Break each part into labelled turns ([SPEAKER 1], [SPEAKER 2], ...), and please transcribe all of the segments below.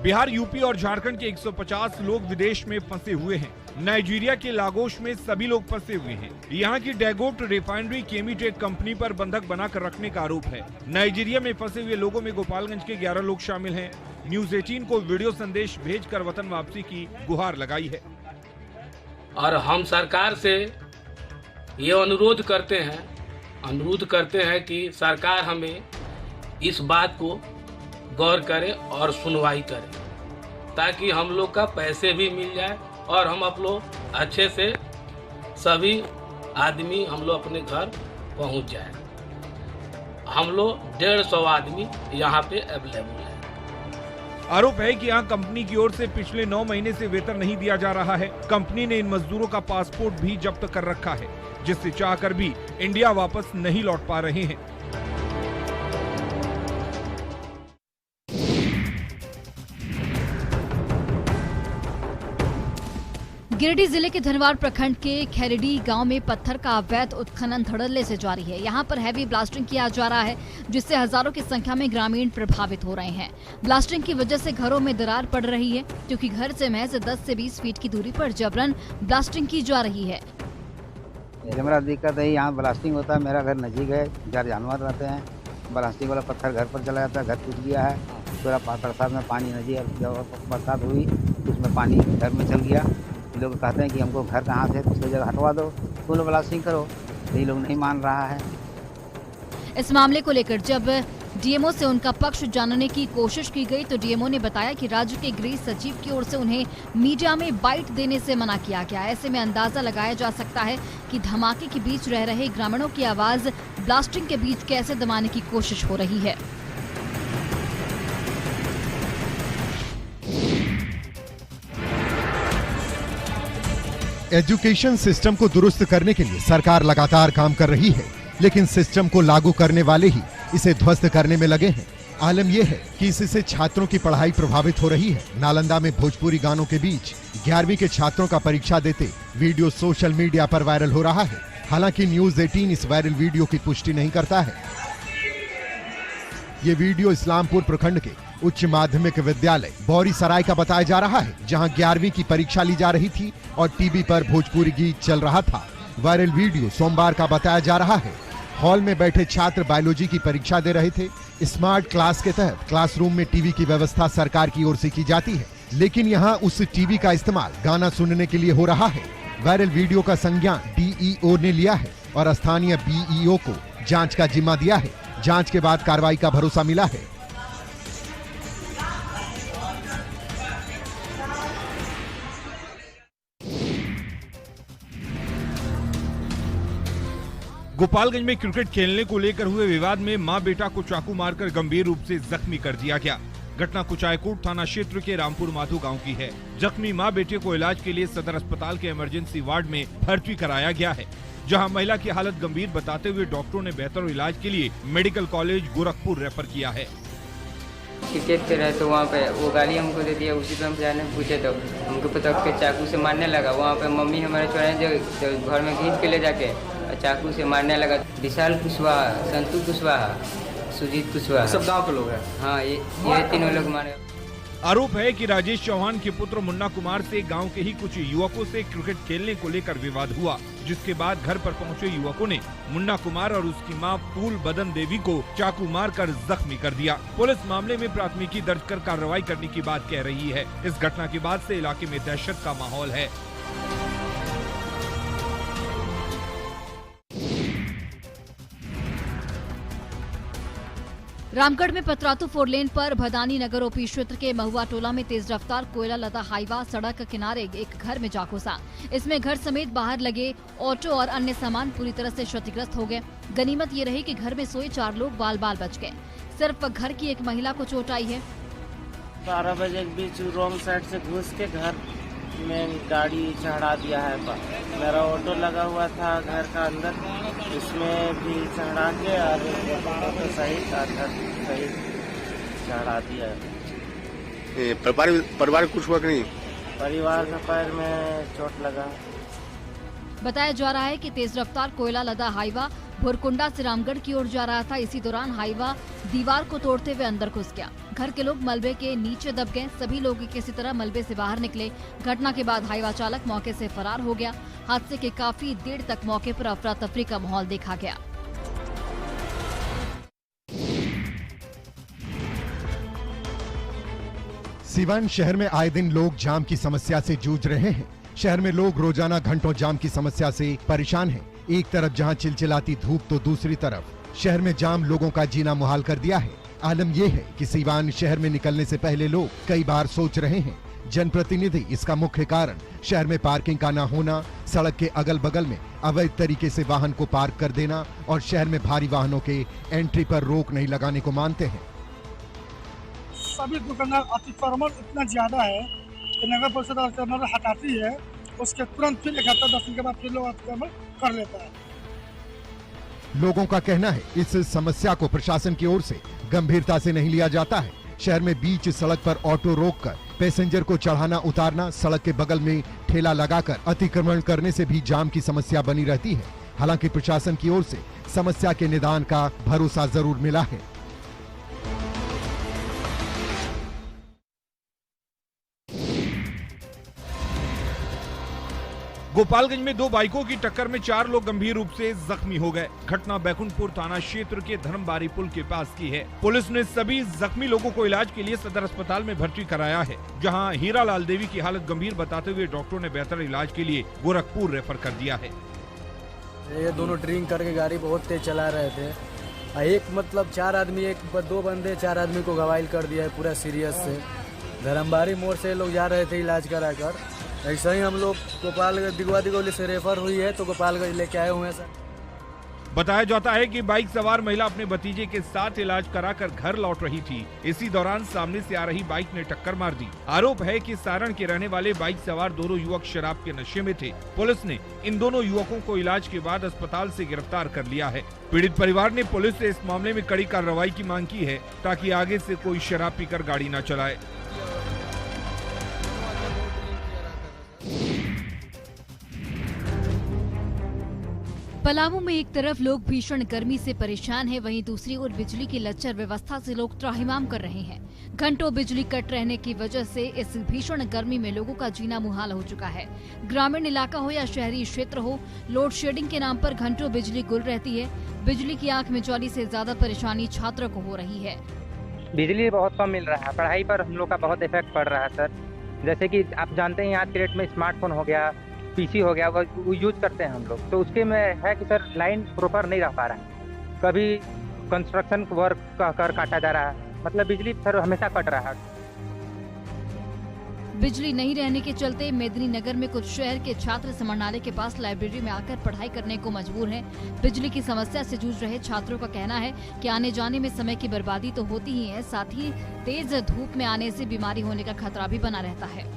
[SPEAKER 1] Bihar, UP और झारखंड के 150 लोग विदेश में फंसे हुए हैं। नाइजीरिया के लागोस में सभी लोग फंसे हुए हैं। यहाँ की डैगोट रिफाइनरी केमीटेक कंपनी पर बंधक बनाकर रखने का आरोप है। नाइजीरिया में फंसे हुए लोगों में गोपालगंज के 11 लोग शामिल हैं। न्यूज 18 को वीडियो संदेश भेजकर वतन वापसी की गुहार लगाई है।
[SPEAKER 2] और हम सरकार से ये अनुरोध करते हैं कि सरकार हमें इस बात को गौर करे और सुनवाई करे, ताकि हम लोग का पैसे भी मिल जाए और हम आप लोग अच्छे से सभी आदमी हम लोग अपने घर पहुंच जाए। हम लोग 150 आदमी यहाँ पे अवेलेबल है।
[SPEAKER 1] आरोप है कि यहाँ कंपनी की ओर से पिछले 9 महीने से वेतन नहीं दिया जा रहा है। कंपनी ने इन मजदूरों का पासपोर्ट भी जब्त कर रखा है, जिससे चाहकर भी इंडिया वापस नहीं लौट पा रहे हैं।
[SPEAKER 3] गिरिडीह जिले के धनवार प्रखंड के खैरडी गांव में पत्थर का अवैध उत्खनन धड़ल्ले से जारी है। यहां पर हैवी ब्लास्टिंग किया जा रहा है, जिससे हजारों की संख्या में ग्रामीण प्रभावित हो रहे हैं। ब्लास्टिंग की वजह से घरों में दरार पड़ रही है, क्योंकि घर से महज 10 से 20 फीट की दूरी पर जबरन ब्लास्टिंग की जा रही है।
[SPEAKER 4] मेरा दिक्कत है, यहाँ ब्लास्टिंग होता है, मेरा घर नजदीक है, 4 जानवर रहते हैं। ब्लास्टिंग वाला पत्थर घर पर चला जाता है, घर टूट गया है। पूरा बरसात में पानी नदी, जब बरसात हुई उसमें पानी घर में चल गया। लोग कहते हैं कि हमको घर कहाँ से दूसरी जगह हटवा दो, तुम लोग ब्लास्टिंग करो, ये लोग नहीं मान रहा है।
[SPEAKER 3] इस मामले को लेकर जब डीएमओ से उनका पक्ष जानने की कोशिश की गई तो डीएमओ ने बताया कि राज्य के गृह सचिव की ओर से उन्हें मीडिया में बाइट देने से मना किया गया। ऐसे में अंदाजा लगाया जा सकता है कि धमाके के बीच रह रहे ग्रामीणों की आवाज ब्लास्टिंग के बीच कैसे दबाने की कोशिश हो रही है।
[SPEAKER 5] एजुकेशन सिस्टम को दुरुस्त करने के लिए सरकार लगातार काम कर रही है, लेकिन सिस्टम को लागू करने वाले ही इसे ध्वस्त करने में लगे हैं। आलम यह है कि इससे छात्रों की पढ़ाई प्रभावित हो रही है। नालंदा में भोजपुरी गानों के बीच 11वीं के छात्रों का परीक्षा देते वीडियो सोशल मीडिया पर वायरल हो रहा है। हालांकि न्यूज 18 इस वायरल वीडियो की पुष्टि नहीं करता है। ये वीडियो इस्लामपुर प्रखंड के उच्च माध्यमिक विद्यालय बौरी सराय का बताया जा रहा है, जहां 11वीं की परीक्षा ली जा रही थी और टीवी पर भोजपुरी गीत चल रहा था। वायरल वीडियो सोमवार का बताया जा रहा है। हॉल में बैठे छात्र बायोलॉजी की परीक्षा दे रहे थे। स्मार्ट क्लास के तहत क्लासरूम में टीवी की व्यवस्था सरकार की ओर से की जाती है, लेकिन यहाँ उस टीवी का इस्तेमाल गाना सुनने के लिए हो रहा है। वायरल वीडियो का संज्ञान डीईओ ने लिया है और स्थानीय बीईओ को जांच का जिम्मा दिया है। जांच के बाद कार्रवाई का भरोसा मिला है।
[SPEAKER 1] गोपालगंज में क्रिकेट खेलने को लेकर हुए विवाद में मां बेटा को चाकू मारकर गंभीर रूप से जख्मी कर दिया गया। घटना कुचायकोट थाना क्षेत्र के रामपुर माधु गांव की है। जख्मी मां बेटे को इलाज के लिए सदर अस्पताल के इमरजेंसी वार्ड में भर्ती कराया गया है, जहां महिला की हालत गंभीर बताते हुए डॉक्टरों ने बेहतर इलाज के लिए मेडिकल कॉलेज गोरखपुर रेफर किया है।
[SPEAKER 6] क्रिकेट खेल रहे तो वहाँ पे वो गाली हमको दे दिया। उसी पे हम जाने पूछे तो हमको पता के चाकू से मारने लगा। वहाँ पे मम्मी हमारे छोड़े जो घर में खींच के ले जाके चाकू से मारने लगा। विशाल कुशवाहा, संतू कुशवाहा, सुजीत कुशवाहा, सब गाँव के लोग हैं। हाँ, ये तीनों लोग मारे।
[SPEAKER 1] आरोप है कि राजेश चौहान के पुत्र मुन्ना कुमार से गांव के ही कुछ युवकों से क्रिकेट खेलने को लेकर विवाद हुआ, जिसके बाद घर पर पहुंचे युवकों ने मुन्ना कुमार और उसकी मां फूल बदन देवी को चाकू मारकर जख्मी कर दिया। पुलिस मामले में प्राथमिकी दर्ज कर कार्रवाई करने की बात कह रही है। इस घटना के बाद से इलाके में दहशत का माहौल है।
[SPEAKER 3] रामगढ़ में पतरातू 4 लेन पर भदानी नगर ओपी क्षेत्र के महुआ टोला में तेज रफ्तार कोयला लदा हाईवा सड़क किनारे एक घर में जा घुसा। इसमें घर समेत बाहर लगे ऑटो और अन्य सामान पूरी तरह से क्षतिग्रस्त हो गए। गनीमत ये रही कि घर में सोए 4 लोग बाल बाल बच गए। सिर्फ घर की एक महिला को चोट आई है।
[SPEAKER 7] 12 बजे के बीच रोंग साइड से घुस के घर में गाड़ी चढ़ा दिया है। मेरा ऑटो लगा हुआ था घर का अंदर, इसमें भी चढ़ा के और ऑटो सहित चढ़ा दिया।
[SPEAKER 8] परिवार कुछ हुआ कि नहीं?
[SPEAKER 7] परिवार का पैर में चोट लगा।
[SPEAKER 3] बताया जा रहा है कि तेज रफ्तार कोयला लदा हाईवा भुरकुंडा से रामगढ़ की ओर जा रहा था। इसी दौरान हाईवा दीवार को तोड़ते हुए अंदर घुस गया। घर के लोग मलबे के नीचे दब गए। सभी लोग किसी तरह मलबे से बाहर निकले। घटना के बाद हाईवा चालक मौके से फरार हो गया। हादसे के काफी देर तक मौके पर अफरा तफरी का माहौल देखा गया।
[SPEAKER 5] सिवान शहर में आए दिन लोग जाम की समस्या से जूझ रहे हैं। शहर में लोग रोजाना घंटों जाम की समस्या से परेशान हैं। एक तरफ जहां चिलचिलाती धूप तो दूसरी तरफ शहर में जाम लोगों का जीना मुहाल कर दिया है। आलम यह है कि सिवान शहर में निकलने से पहले लोग कई बार सोच रहे हैं। जनप्रतिनिधि इसका मुख्य कारण शहर में पार्किंग का न होना, सड़क के अगल बगल में अवैध तरीके से वाहन को पार्क कर देना और शहर में भारी वाहनों के एंट्री पर रोक नहीं लगाने को मानते हैं।
[SPEAKER 8] सभी दुकानदार अतिक्रमण इतना ज्यादा है कि नगर परिषद अतिक्रमण हटाती है, उसके तुरंत फिर 1 हफ्ता 10 दिन के बाद फिर लोग अतिक्रमण कर लेता है।
[SPEAKER 5] लोगों का कहना है इस समस्या को प्रशासन की ओर से गंभीरता से नहीं लिया जाता है। शहर में बीच सड़क पर ऑटो रोककर पैसेंजर को चढ़ाना उतारना, सड़क के बगल में ठेला लगाकर अतिक्रमण करने से भी जाम की समस्या बनी रहती है। हालांकि प्रशासन की ओर से समस्या के निदान का भरोसा जरूर मिला है।
[SPEAKER 1] गोपालगंज में 2 बाइकों की टक्कर में 4 लोग गंभीर रूप से जख्मी हो गए। घटना बैकुंठपुर थाना क्षेत्र के धर्मबारी पुल के पास की है। पुलिस ने सभी जख्मी लोगों को इलाज के लिए सदर अस्पताल में भर्ती कराया है, जहां हीरालाल देवी की हालत गंभीर बताते हुए डॉक्टरों ने बेहतर इलाज के लिए गोरखपुर रेफर कर दिया है।
[SPEAKER 9] ये दोनों ड्रिंक करके गाड़ी बहुत तेज चला रहे थे। एक मतलब 4 आदमी, 2 बंदे 4 आदमी को घायल कर दिया है पूरा सीरियस से। धर्मबारी मोड़ से लोग जा रहे थे इलाज कराकर। ऐसा ही हम लोग गोपालगंज दिगवा से रेफर हुई है तो गोपालगंज लेके आए हुए हैं सर।
[SPEAKER 1] बताया जाता है कि बाइक सवार महिला अपने भतीजे के साथ इलाज कराकर घर लौट रही थी। इसी दौरान सामने से आ रही बाइक ने टक्कर मार दी। आरोप है कि सारण के रहने वाले बाइक सवार दोनों युवक शराब के नशे में थे। पुलिस ने इन दोनों युवकों को इलाज के बाद अस्पताल से गिरफ्तार कर लिया है। पीड़ित परिवार ने पुलिस से इस मामले में कड़ी कार्रवाई की मांग की है, ताकि आगे से कोई शराब पीकर गाड़ी न चलाए।
[SPEAKER 3] पलामू में एक तरफ लोग भीषण गर्मी से परेशान हैं, वहीं दूसरी ओर बिजली की लचर व्यवस्था से लोग त्राहिमाम कर रहे हैं। घंटों बिजली कट रहने की वजह से इस भीषण गर्मी में लोगों का जीना मुहाल हो चुका है। ग्रामीण इलाका हो या शहरी क्षेत्र हो, लोड शेडिंग के नाम पर घंटों बिजली गुल रहती है। बिजली की आंख में ज्वाली से ज्यादा परेशानी छात्रों को हो रही है।
[SPEAKER 10] बिजली बहुत कम मिल रहा है, पढ़ाई पर हम लोग का बहुत इफेक्ट पड़ रहा है सर। जैसे कि आप जानते हैं आज के डेट में स्मार्टफोन हो गया, पीसी हो गया, वो यूज करते हैं हम लोग, तो उसके में है कि सर लाइन प्रॉपर नहीं रह पा रहा है। कभी कंस्ट्रक्शन वर्क कर काटा जा रहा है, मतलब बिजली सर हमेशा कट रहा है।
[SPEAKER 3] बिजली नहीं रहने के चलते मेदिनीनगर में कुछ शहर के छात्र समाहरणालय के पास लाइब्रेरी में आकर पढ़ाई करने को मजबूर हैं। बिजली की समस्या से जूझ रहे छात्रों का कहना है कि आने जाने में समय की बर्बादी तो होती ही है, साथ ही तेज धूप में आने से बीमारी होने का खतरा भी बना रहता है।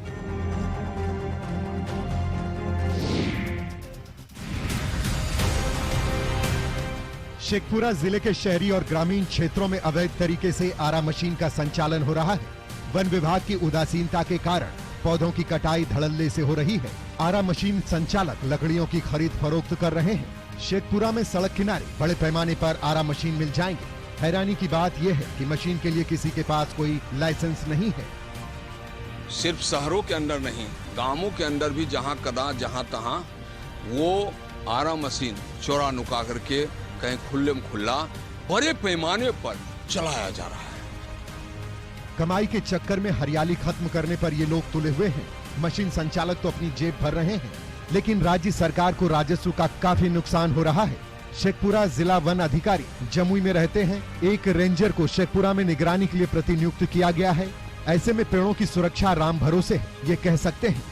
[SPEAKER 5] शेखपुरा जिले के शहरी और ग्रामीण क्षेत्रों में अवैध तरीके से आरा मशीन का संचालन हो रहा है। वन विभाग की उदासीनता के कारण पौधों की कटाई धड़ल्ले से हो रही है। आरा मशीन संचालक लकड़ियों की खरीद फरोख्त कर रहे हैं। शेखपुरा में सड़क किनारे बड़े पैमाने पर आरा मशीन मिल जाएंगे। हैरानी की बात यह है कि मशीन के लिए किसी के पास कोई लाइसेंस नहीं है।
[SPEAKER 11] सिर्फ शहरों के अंदर नहीं, गांवों के अंदर भी जहां कदा जहां तहां वो आरा मशीन चोरा नुका करके कहीं खुले में खुला बड़े पैमाने पर चलाया जा रहा है।
[SPEAKER 5] कमाई के चक्कर में हरियाली खत्म करने पर ये लोग तुले हुए हैं। मशीन संचालक तो अपनी जेब भर रहे हैं, लेकिन राज्य सरकार को राजस्व का काफी नुकसान हो रहा है। शेखपुरा जिला वन अधिकारी जमुई में रहते हैं। एक रेंजर को शेखपुरा में निगरानी के लिए प्रतिनियुक्त किया गया है। ऐसे में पेड़ों की सुरक्षा राम भरोसे है, ये कह सकते हैं।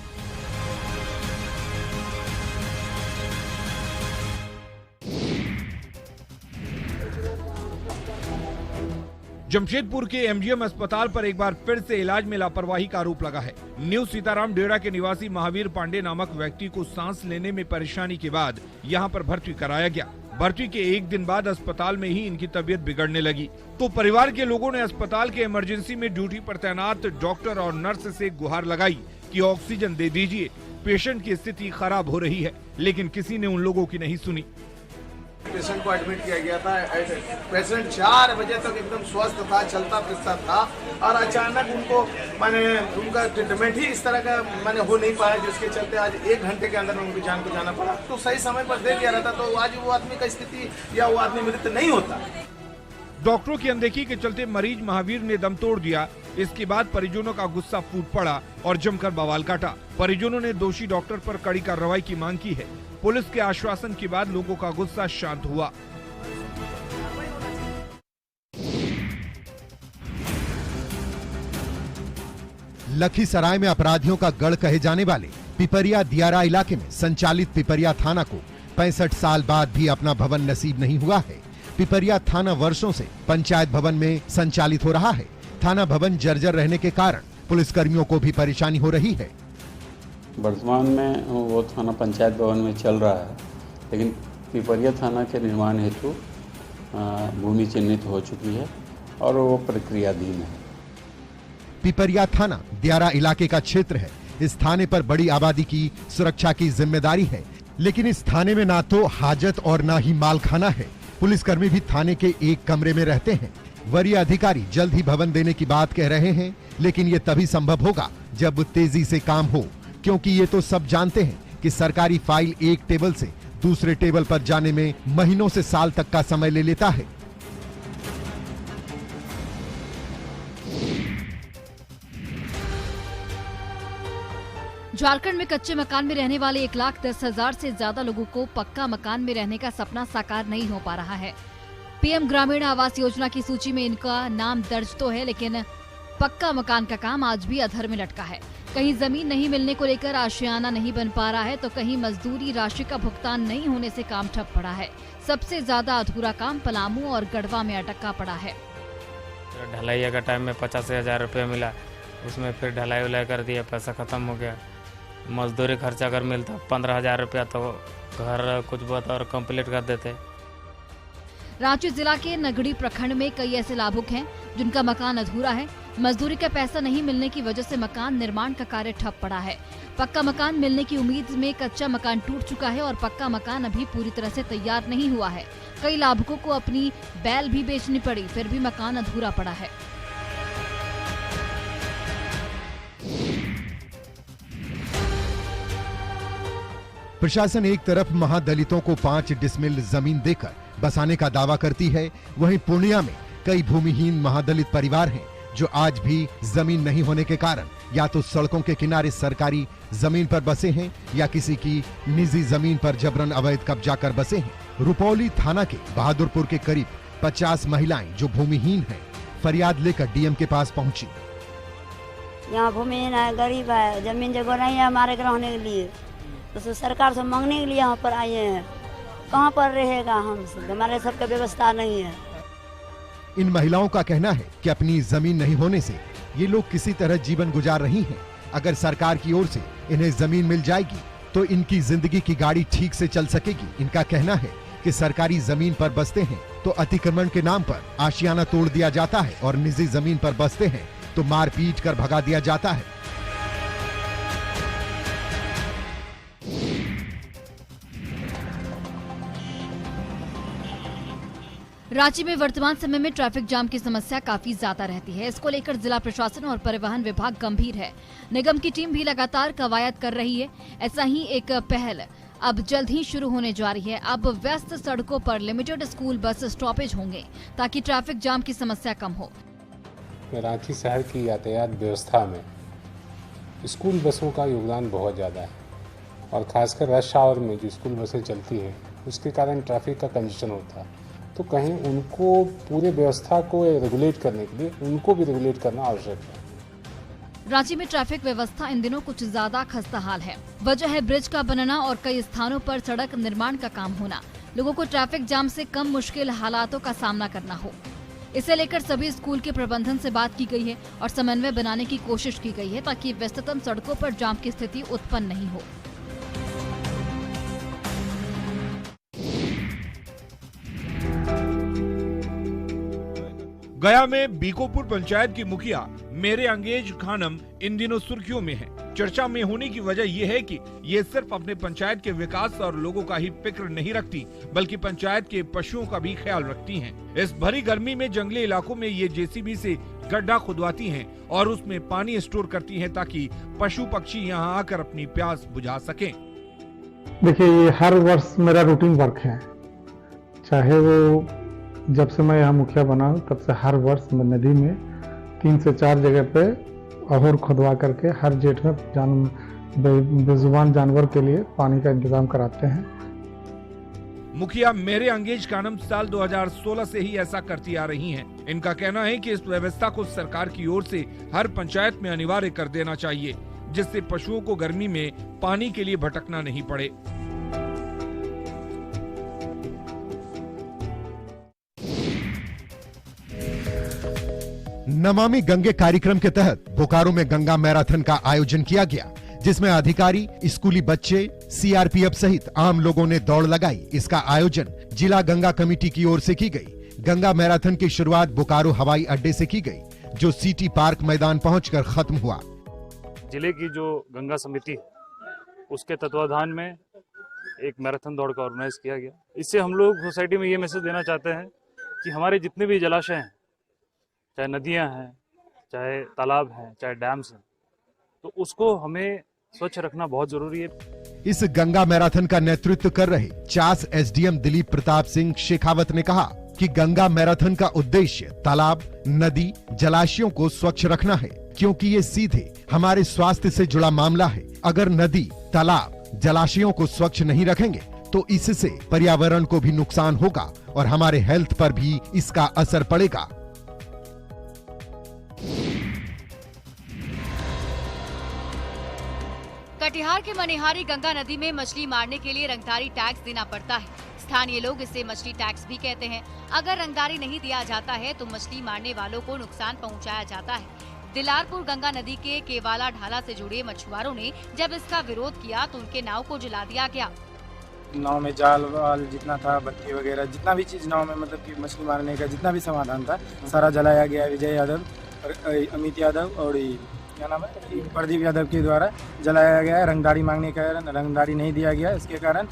[SPEAKER 1] जमशेदपुर के एमजीएम अस्पताल पर एक बार फिर से इलाज में लापरवाही का आरोप लगा है। न्यू सीताराम डेरा के निवासी महावीर पांडे नामक व्यक्ति को सांस लेने में परेशानी के बाद यहां पर भर्ती कराया गया। भर्ती के एक दिन बाद अस्पताल में ही इनकी तबीयत बिगड़ने लगी, तो परिवार के लोगों ने अस्पताल के इमरजेंसी में ड्यूटी पर तैनात डॉक्टर और नर्स से गुहार लगाई कि ऑक्सीजन दे दीजिए, पेशेंट की स्थिति खराब हो रही है, लेकिन किसी ने उन लोगों की नहीं सुनी।
[SPEAKER 12] पेशेंट को एडमिट किया गया था। पेशेंट 4 बजे तक एकदम स्वस्थ था, चलता फिरता था और अचानक उनका ट्रीटमेंट ही इस तरह का हो नहीं पाया, जिसके चलते आज 1 घंटे के अंदर उनकी जान को जाना पड़ा। तो सही समय पर दे दिया रहता तो आज वो आदमी का स्थिति या वो आदमी मृत नहीं होता।
[SPEAKER 1] डॉक्टरों की अनदेखी के चलते मरीज महावीर ने दम तोड़ दिया। इसके बाद परिजनों का गुस्सा फूट पड़ा और जमकर बवाल काटा। परिजनों ने दोषी डॉक्टर पर कड़ी कार्रवाई की मांग की है। पुलिस के आश्वासन के बाद लोगों का गुस्सा शांत हुआ।
[SPEAKER 5] लखीसराय में अपराधियों का गढ़ कहे जाने वाले पिपरिया दियारा इलाके में संचालित पिपरिया थाना को 65 साल बाद भी अपना भवन नसीब नहीं हुआ है। पिपरिया थाना वर्षों से पंचायत भवन में संचालित हो रहा है। थाना भवन जर्जर रहने के कारण पुलिसकर्मियों को भी परेशानी हो रही है।
[SPEAKER 13] वर्तमान में वो थाना पंचायत भवन में चल रहा है, लेकिन पिपरिया थाना के निर्माण हेतु भूमि चिन्हित हो चुकी है और वो प्रक्रियाधीन है।
[SPEAKER 5] पिपरिया थाना दियारा इलाके का क्षेत्र है। इस थाने पर बड़ी आबादी की सुरक्षा की जिम्मेदारी है, लेकिन इस थाने में ना तो हाजत और ना ही मालखाना है। पुलिसकर्मी भी थाने के एक कमरे में रहते हैं। वरीय अधिकारी जल्द ही भवन देने की बात कह रहे हैं, लेकिन ये तभी संभव होगा जब तेजी से काम हो, क्योंकि ये तो सब जानते हैं कि सरकारी फाइल एक टेबल से दूसरे टेबल पर जाने में महीनों से साल तक का समय ले लेता है।
[SPEAKER 3] झारखंड में कच्चे मकान में रहने वाले 1,10,000 से ज्यादा लोगों को पक्का मकान में रहने का सपना साकार नहीं हो पा रहा है। पीएम ग्रामीण आवास योजना की सूची में इनका नाम दर्ज तो है, लेकिन पक्का मकान का काम आज भी अधर में लटका है। कहीं जमीन नहीं मिलने को लेकर आशियाना नहीं बन पा रहा है, तो कहीं मजदूरी राशि का भुगतान नहीं होने से काम ठप पड़ा है। सबसे ज्यादा अधूरा काम पलामू और गढ़वा में अटका पड़ा है।
[SPEAKER 14] ढलैया का टाइम में 85,000 रुपये मिला, उसमें फिर ढलाई उलाई कर दिया, पैसा खत्म हो गया। मजदूरी खर्चा अगर मिलता 15,000 रुपया तो घर कुछ बहुत और कंप्लीट कर देते।
[SPEAKER 3] रांची जिला के नगड़ी प्रखंड में कई ऐसे लाभुक हैं जिनका मकान अधूरा है। मजदूरी का पैसा नहीं मिलने की वजह से मकान निर्माण का कार्य ठप पड़ा है। पक्का मकान मिलने की उम्मीद में कच्चा मकान टूट चुका है और पक्का मकान अभी पूरी तरह से तैयार नहीं हुआ है। कई लाभुकों को अपनी बैल भी बेचनी पड़ी, फिर भी मकान अधूरा पड़ा है।
[SPEAKER 5] प्रशासन एक तरफ महादलितों को 5 डिसमिल जमीन देकर बसाने का दावा करती है, वहीं पूर्णिया में कई भूमिहीन महादलित परिवार हैं जो आज भी जमीन नहीं होने के कारण या तो सड़कों के किनारे सरकारी जमीन पर बसे हैं या किसी की निजी जमीन पर जबरन अवैध कब्जा कर बसे हैं। रुपौली थाना के बहादुरपुर के करीब 50 महिलाएं जो भूमिहीन हैं, फरियाद लेकर डीएम के पास पहुंची।
[SPEAKER 15] यहाँ भूमिहीन है, गरीब है, जमीन जगह नहीं है हमारे रहने के लिए, तो सरकार से मांगने के लिए यहाँ पर आए हैं। कहाँ पर रहेगा, हम हमारे सबका व्यवस्था नहीं है।
[SPEAKER 5] इन महिलाओं का कहना है कि अपनी जमीन नहीं होने से ये लोग किसी तरह जीवन गुजार रही हैं। अगर सरकार की ओर से इन्हें जमीन मिल जाएगी तो इनकी जिंदगी की गाड़ी ठीक से चल सकेगी। इनका कहना है कि सरकारी जमीन पर बसते हैं तो अतिक्रमण के नाम पर आशियाना तोड़ दिया जाता है और निजी जमीन पर बसते हैं तो मार पीट कर भगा दिया जाता है।
[SPEAKER 3] रांची में वर्तमान समय में ट्रैफिक जाम की समस्या काफी ज्यादा रहती है। इसको लेकर जिला प्रशासन और परिवहन विभाग गंभीर है। निगम की टीम भी लगातार कवायद कर रही है। ऐसा ही एक पहल अब जल्द ही शुरू होने जा रही है। अब व्यस्त सड़कों पर लिमिटेड स्कूल बस स्टॉपेज होंगे ताकि ट्रैफिक जाम की समस्या कम हो।
[SPEAKER 16] रांची शहर की यातायात व्यवस्था में स्कूल बसों का योगदान बहुत ज़्यादा है और खासकर रश आवर में जो स्कूल बसें चलती हैं उसके कारण ट्रैफिक का कंजेशन होता है। तो कहीं उनको पूरे व्यवस्था को रेगुलेट करने के लिए उनको भी रेगुलेट करना आवश्यक है।
[SPEAKER 3] रांची में ट्रैफिक व्यवस्था इन दिनों कुछ ज्यादा खस्ताहाल है। वजह है ब्रिज का बनना और कई स्थानों पर सड़क निर्माण का काम होना। लोगों को ट्रैफिक जाम से कम मुश्किल हालातों का सामना करना हो, इसे लेकर सभी स्कूल के प्रबंधन से बात की गई है और समन्वय बनाने की कोशिश की गई है ताकि व्यस्ततम सड़कों पर जाम की स्थिति उत्पन्न नहीं हो।
[SPEAKER 1] गया में बीकोपुर पंचायत की मुखिया मेरे अंगेज खानम इन दिनों सुर्खियों में है। चर्चा में होने की वजह यह है कि ये सिर्फ अपने पंचायत के विकास और लोगों का ही फिक्र नहीं रखती, बल्कि पंचायत के पशुओं का भी ख्याल रखती हैं। इस भरी गर्मी में जंगली इलाकों में ये जेसीबी से गड्ढा खुदवाती हैं और उसमें पानी स्टोर करती हैं ताकि पशु पक्षी यहाँ आकर अपनी प्यास बुझा सकें।
[SPEAKER 17] देखिए, ये हर वर्ष मेरा रूटीन वर्क है। चाहे वो जब से मैं यहाँ मुखिया बना हूँ तब से हर वर्ष मैं नदी में 3 से 4 जगह पे अहोर खुदवा करके हर जेठ में बेजुबान जानवर के लिए पानी का इंतजाम कराते हैं।
[SPEAKER 1] मुखिया मेरे अंगेज कानम साल 2016 से ही ऐसा करती आ रही हैं। इनका कहना है कि इस व्यवस्था को सरकार की ओर से हर पंचायत में अनिवार्य कर देना चाहिए, जिससे पशुओं को गर्मी में पानी के लिए भटकना नहीं पड़े।
[SPEAKER 5] नमामि गंगे कार्यक्रम के तहत बोकारो में गंगा मैराथन का आयोजन किया गया, जिसमें अधिकारी, स्कूली बच्चे, सीआरपीएफ सहित आम लोगों ने दौड़ लगाई। इसका आयोजन जिला गंगा कमेटी की ओर से की गई। गंगा मैराथन की शुरुआत बोकारो हवाई अड्डे से की गई, जो सिटी पार्क मैदान पहुंचकर खत्म हुआ।
[SPEAKER 18] जिले की जो गंगा समिति उसके तत्वाधान में एक मैराथन दौड़ का ऑर्गेनाइज किया गया। इससे हम लोग सोसाइटी में ये मैसेज देना चाहते हैं कि हमारे जितने भी जलाशय हैं, चाहे नदियां हैं, चाहे तालाब हैं, चाहे डैम्स हैं, तो उसको हमें स्वच्छ रखना बहुत जरूरी है।
[SPEAKER 5] इस गंगा मैराथन का नेतृत्व कर रहे चास एसडीएम दिलीप प्रताप सिंह शेखावत ने कहा कि गंगा मैराथन का उद्देश्य तालाब, नदी, जलाशयों को स्वच्छ रखना है, क्योंकि ये सीधे हमारे स्वास्थ्य से जुड़ा मामला है। अगर नदी, तालाब, जलाशयों को स्वच्छ नहीं रखेंगे तो इससे पर्यावरण को भी नुकसान होगा और हमारे हेल्थ पर भी इसका असर पड़ेगा।
[SPEAKER 19] कटिहार के मनिहारी गंगा नदी में मछली मारने के लिए रंगदारी टैक्स देना पड़ता है। स्थानीय लोग इसे मछली टैक्स भी कहते हैं। अगर रंगदारी नहीं दिया जाता है तो मछली मारने वालों को नुकसान पहुंचाया जाता है। दिलारपुर गंगा नदी के केवाला ढाला से जुड़े मछुआरों ने जब इसका विरोध किया तो उनके नाव को जला दिया गया।
[SPEAKER 20] नाव में जाल वाल जितना था, बत्ती वगैरह जितना भी चीज नाव में मतलब कि मछली मारने का जितना भी समाधान था, सारा जलाया गया। विजय यादव, अमित यादव और क्या नाम है, प्रदीप यादव के द्वारा जलाया गया। रंगदारी मांगने के कारण रंगदारी नहीं दिया गया, इसके कारण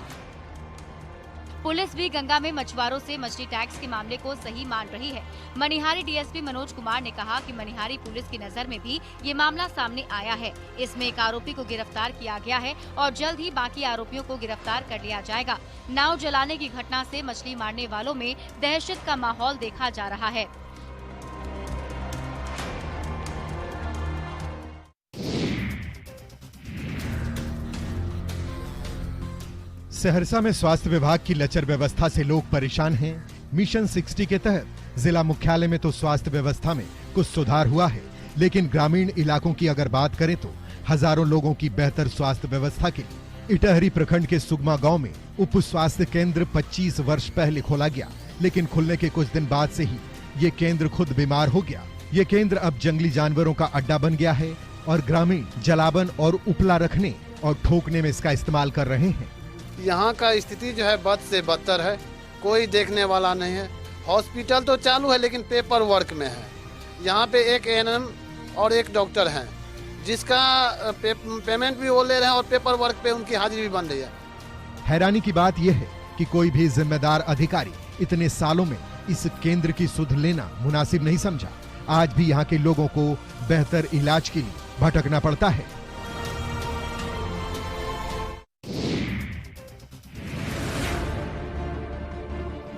[SPEAKER 19] पुलिस भी गंगा में मछुआरों से मछली टैक्स के मामले को सही मान रही है। मनिहारी डीएसपी मनोज कुमार ने कहा कि मनिहारी पुलिस की नजर में भी ये मामला सामने आया है। इसमें एक आरोपी को गिरफ्तार किया गया है और जल्द ही बाकी आरोपियों को गिरफ्तार कर लिया जाएगा। नाव जलाने की घटना से मछली मारने वालों में दहशत का माहौल देखा जा रहा है।
[SPEAKER 5] सहरसा में स्वास्थ्य विभाग की लचर व्यवस्था से लोग परेशान हैं। मिशन 60 के तहत जिला मुख्यालय में तो स्वास्थ्य व्यवस्था में कुछ सुधार हुआ है, लेकिन ग्रामीण इलाकों की अगर बात करें तो हजारों लोगों की बेहतर स्वास्थ्य व्यवस्था के लिए इटहरी प्रखंड के सुगमा गांव में उप स्वास्थ्य केंद्र 25 वर्ष पहले खोला गया, लेकिन खुलने के कुछ दिन बाद से ही ये केंद्र खुद बीमार हो गया। ये केंद्र अब जंगली जानवरों का अड्डा बन गया है और ग्रामीण जलावन और उपला रखने और ठोकने में इसका इस्तेमाल कर रहे हैं।
[SPEAKER 21] यहाँ का स्थिति जो है बद से बदतर है, कोई देखने वाला नहीं है। हॉस्पिटल तो चालू है लेकिन पेपर वर्क में है। यहाँ पे एक एएनएम और एक डॉक्टर हैं, जिसका पेमेंट भी वो ले रहे हैं और पेपर वर्क पे उनकी हाजिरी भी बन रही है।
[SPEAKER 5] हैरानी की बात यह है कि कोई भी जिम्मेदार अधिकारी इतने सालों में इस केंद्र की सुध लेना मुनासिब नहीं समझा। आज भी यहाँ के लोगों को बेहतर इलाज के लिए भटकना पड़ता है।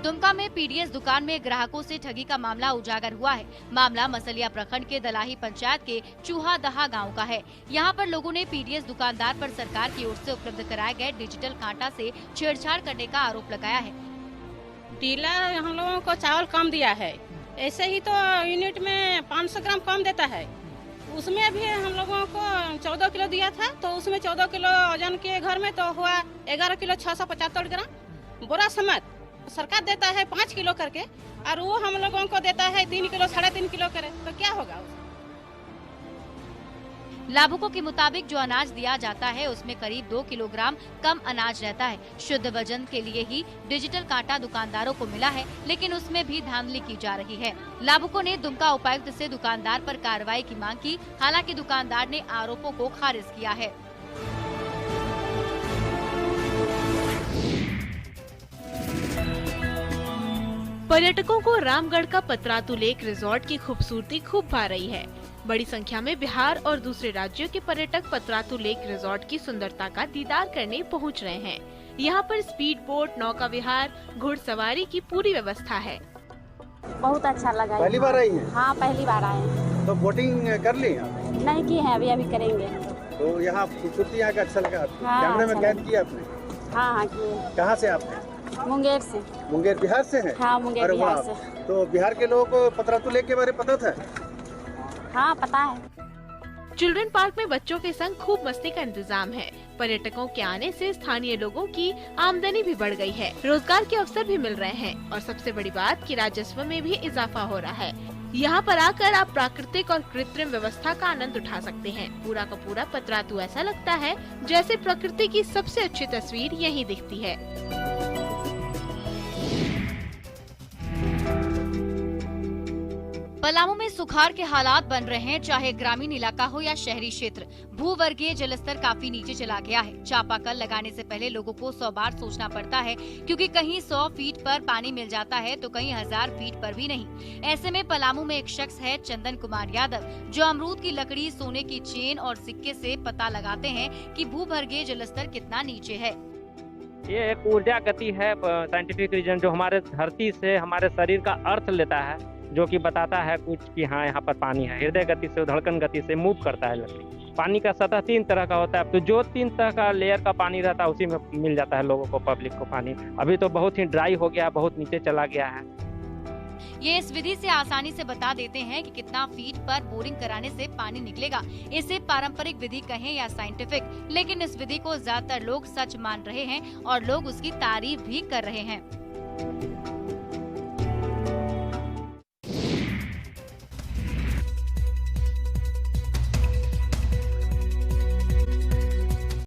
[SPEAKER 19] दुमका में पीडीएस दुकान में ग्राहकों से ठगी का मामला उजागर हुआ है। मामला मसलिया प्रखंड के दलाही पंचायत के चूहा दहा गांव का है। यहां पर लोगों ने पीडीएस दुकानदार पर सरकार की ओर से उपलब्ध कराए गए डिजिटल कांटा से छेड़छाड़ करने का आरोप लगाया है।
[SPEAKER 22] डीलर हम लोगों को चावल कम दिया है, ऐसे ही तो यूनिट में 500 ग्राम कम देता है। उसमें भी हम लोगों को 14 किलो दिया था, तो उसमें 14 किलो वजन के घर में तो हुआ 11 किलो 675 ग्राम। बोरा समेत सरकार देता है 5 किलो करके और वो हम लोगों को देता है 3 किलो 3.5 किलो करे, तो क्या होगा?
[SPEAKER 19] लाभुकों के मुताबिक जो अनाज दिया जाता है उसमें करीब 2 किलोग्राम कम अनाज रहता है। शुद्ध वजन के लिए ही डिजिटल कांटा दुकानदारों को मिला है, लेकिन उसमें भी धांधली की जा रही है। लाभुकों ने दुमका उपायुक्त से दुकानदार पर कार्रवाई की मांग की, हालांकि दुकानदार ने आरोपों को खारिज किया है।
[SPEAKER 2] पर्यटकों को रामगढ़ का पतरातू लेक रिजॉर्ट की खूबसूरती खूब भा रही है। बड़ी संख्या में बिहार और दूसरे राज्यों के पर्यटक पतरातू लेक रिजॉर्ट की सुंदरता का दीदार करने पहुंच रहे हैं। यहाँ पर स्पीड बोट, नौका विहार, घुड़सवारी की पूरी व्यवस्था है।
[SPEAKER 4] बहुत अच्छा लगा।
[SPEAKER 23] पहली बार आई हैं?
[SPEAKER 4] हाँ, पहली बार आए हैं।
[SPEAKER 23] तो बोटिंग कर ली?
[SPEAKER 4] नहीं की है, अभी करेंगे।
[SPEAKER 23] तो यहाँ खूबसूरती यहाँ का अच्छा लगा?
[SPEAKER 4] हाँ,
[SPEAKER 23] कैमरे में
[SPEAKER 4] अच्छा
[SPEAKER 23] कैद किया आपने?
[SPEAKER 4] हाँ किए।
[SPEAKER 23] कहाँ से आप हैं?
[SPEAKER 4] मुंगेर से।
[SPEAKER 23] मुंगेर बिहार से है?
[SPEAKER 4] हाँ, मुंगेर बिहार से।
[SPEAKER 23] तो बिहार के लोगों को पतरातू लेक के बारे में पता था?
[SPEAKER 4] हाँ, पता है।
[SPEAKER 2] चिल्ड्रन पार्क में बच्चों के संग खूब मस्ती का इंतजाम है। पर्यटकों के आने से स्थानीय लोगों की आमदनी भी बढ़ गई है, रोजगार के अवसर भी मिल रहे हैं और सबसे बड़ी बात कि राजस्व में भी इजाफा हो रहा है। यहाँ पर आकर आप प्राकृतिक और कृत्रिम व्यवस्था का आनंद उठा सकते हैं। पूरा का पूरा पतरातू ऐसा लगता है जैसे प्रकृति की सबसे अच्छी तस्वीर यहीं दिखती है।
[SPEAKER 19] पलामू में सुखाड़ के हालात बन रहे हैं, चाहे ग्रामीण इलाका हो या शहरी क्षेत्र। भूवर्गीय जलस्तर काफी नीचे चला गया है। चापाकल लगाने से पहले लोगों को 100 बार सोचना पड़ता है, क्योंकि कहीं 100 फीट पर पानी मिल जाता है तो कहीं 1000 फीट पर भी नहीं। ऐसे में पलामू में एक शख्स है चंदन कुमार यादव, जो अमरूद की लकड़ी, सोने की चेन और सिक्के से पता लगाते हैं कि भूवर्गीय जलस्तर कितना नीचे है।
[SPEAKER 24] ये एक ऊर्जा गति है, साइंटिफिक रीजन, जो हमारे धरती से हमारे शरीर का अर्थ लेता है, जो कि बताता है कुछ कि हाँ यहाँ पर पानी है। हृदय गति से, धड़कन गति से मूव करता है लकड़ी। पानी का सतह 3 तरह का होता है, तो जो 3 तरह का लेयर का पानी रहता है उसी में मिल जाता है लोगों को, पब्लिक को पानी। अभी तो बहुत ही ड्राई हो गया, बहुत नीचे चला गया है।
[SPEAKER 19] ये इस विधि से आसानी से बता देते हैं कि कितना फीट पर बोरिंग कराने से पानी निकलेगा। इसे पारंपरिक विधि कहें या साइंटिफिक, लेकिन इस विधि को ज्यादातर लोग सच मान रहे हैं और लोग उसकी तारीफ भी कर रहे हैं।